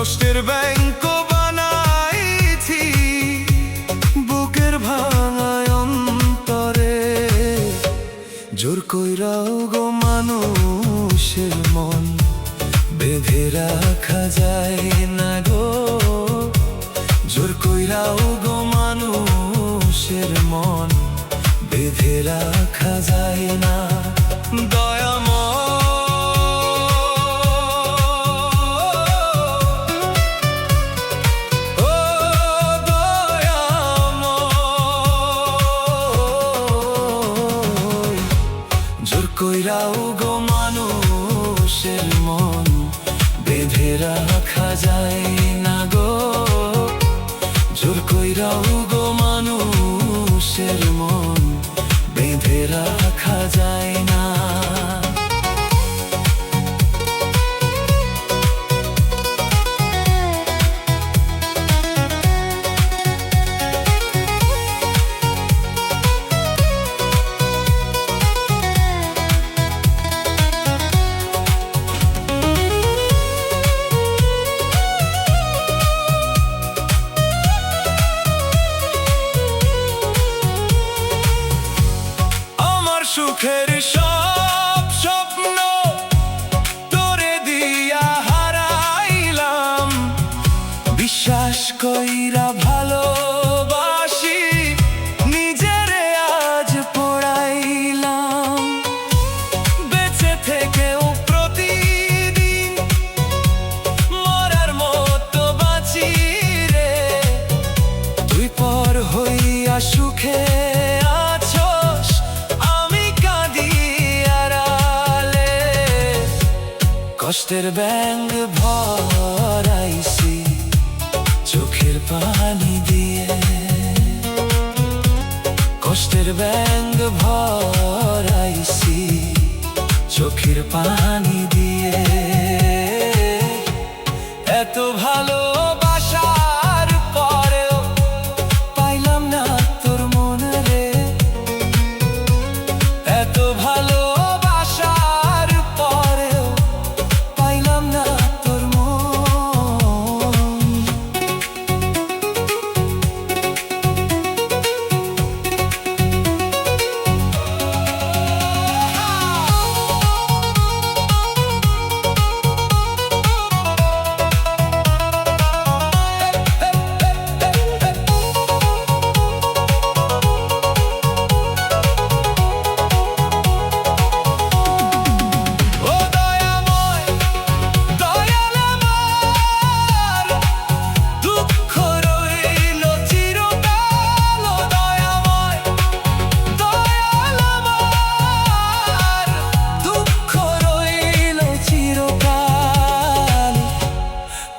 কষ্টের ব্যাংক বানাইছি বুকের ভাঙায় অন্তরে। জোর কইরাও গো মানুষের মন বেঁধে রাখা যায় না গো। জোর কইরাও গো মানুষের মন বেঁধে রাখা যায় না। জোর কইরাও গো মানুষের মন বেঁধে রাখা যায় না গো। জোর কইরাও গো মানুষের মন বেঁধে রাখা যায় না। সুখের সব স্বপ্ন তোরে দিয়া হারাইলাম। বিশ্বাস কইরা ভালোবাসি নিজেরে আজ পড়াইলাম। বেঁচে থেকেও প্রতিদিন মরার মতো বাঁচি রে। তুই পর হইয়া সুখে কষ্টের ব্যাংক ভরাইছি চোখের পানি দিয়ে। কষ্টের ব্যাংক ভরাইছি চোখের পানি দিয়ে। এত ভালোবাসার পরেও পাইলাম না তোর মন রে। এত ভালো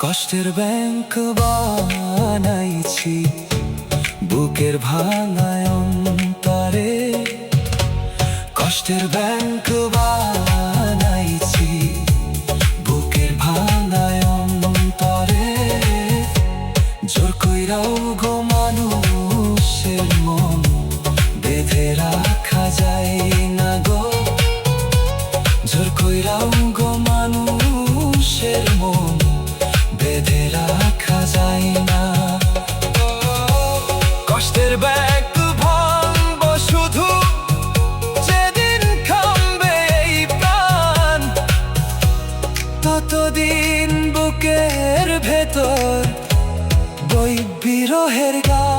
কষ্টের ব্যাংক বানাইছি বুকের ভাঙায় অন্তরে। কষ্টের ব্যাংক বানাইছি বুকের ভাঙায় অন্তরে। জোর কইরাও গো মানুষের মন বেঁধে রাখা যায় না গো। জোর কইরাও গো মানুষের মন বেঁধে রাখা যায় না। কষ্টের ব্যাংক ভাঙবো শুধু যেদিন থামবে এই প্রাণ। ততদিন বুকের ভেতর বই বিরহের গান।